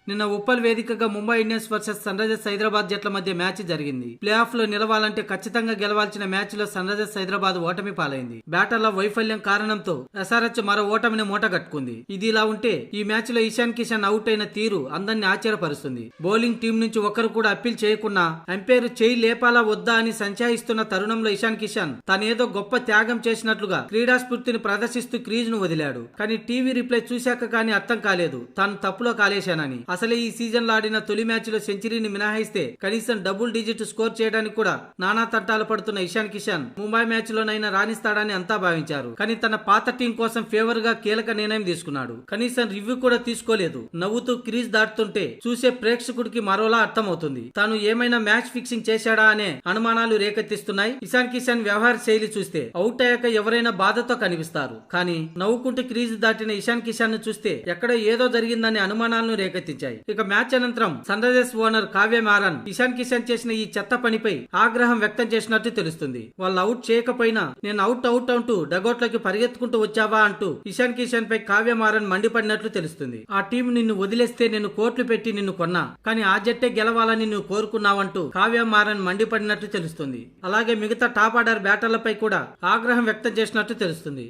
నిన్న ఉప్పల్ వేదికగా Mumbai Indians versus Sunrisers Hyderabad జట్ల మధ్య మ్యాచ్ జరిగింది. ప్లే ఆఫ్ లో నిలవాలంటే ఖచ్చితంగా గెలవాల్సిన మ్యాచ్ లో సన్ రైజర్స్ హైదరాబాద్ ఓటమి పాలైంది. బ్యాటర్ల వైఫల్యం కారణంతో ఎస్ఆర్హెచ్ మరో ఓటమిని మూటగట్టుకుంది. ఇది ఇలా ఉంటే ఈ మ్యాచ్ లో ఇషాన్ కిషన్ అవుట్ అయిన తీరు అందరిని ఆశ్చర్యపరుస్తుంది. బౌలింగ్ టీం నుంచి ఒక్కరు కూడా అప్పీల్ చేయకున్నా అంపైర్ చేయి లేపాలా వద్దా అని సంచాయిస్తున్న తరుణంలో ఇషాన్ కిషన్ తనేదో గొప్ప త్యాగం చేసినట్లుగా క్రీడా స్ఫూర్తిని ప్రదర్శిస్తూ క్రీజ్ ను వదిలాడు. కానీ టీవీ రిప్లై చూశాక కానీ అర్థం కాలేదు తాను తప్పులో కాలేశానని. అసలే ఈ సీజన్ లో ఆడిన తొలి మ్యాచ్ లో సెంచరీని మినహాయిస్తే కనీసం డబుల్ డిజిట్ స్కోర్ చేయడానికి కూడా నానా తంటాలు పడుతున్న ఇషాన్ కిషన్ ముంబై మ్యాచ్ లోనైనా రాణిస్తాడని అంతా భావించారు. కానీ తన పాత టీం కోసం ఫేవర్ గా కీలక నిర్ణయం తీసుకున్నాడు. కనీసం రివ్యూ కూడా తీసుకోలేదు. నవ్వుతూ క్రీజ్ దాటుతుంటే చూసే ప్రేక్షకుడికి మరోలా అర్థమవుతుంది. తాను ఏమైనా మ్యాచ్ ఫిక్సింగ్ చేశాడా అనే అనుమానాలు రేకెత్తిస్తున్నాయి. ఇషాన్ కిషన్ వ్యవహార శైలి చూస్తే అవుట్ అయ్యాక ఎవరైనా బాధతో కనిపిస్తారు. కానీ నవ్వుకుంటూ క్రీజ్ దాటిన ఇషాన్ కిషన్ ను చూస్తే ఎక్కడో ఏదో జరిగిందనే అనుమానాలను రేకెత్తించాయి. ఇక మ్యాచ్ అనంతరం Sunrisers owner Kavya Maran Ishan Kishan చేసిన ఈ చెత్త పనిపై ఆగ్రహం వ్యక్తం చేసినట్టు తెలుస్తుంది. వాళ్ళు అవుట్ చేయకపోయినా నేను అవుట్ అంటూ డగౌట్ లోకి పరిగెత్తుకుంటూ వచ్చావా అంటూ ఇషాన్ కిషన్ పై కావ్య మారన్ మండిపడినట్లు తెలుస్తుంది. ఆ టీం నిన్ను వదిలేస్తే నేను కోట్లు పెట్టి నిన్ను కొన్నా, కానీ ఆ జట్టే గెలవాలని నువ్వు కోరుకున్నావంటూ కావ్య మారన్ మండిపడినట్లు తెలుస్తుంది. అలాగే మిగతా టాప్ ఆర్డర్ బ్యాటర్లపై కూడా ఆగ్రహం వ్యక్తం చేసినట్టు తెలుస్తుంది.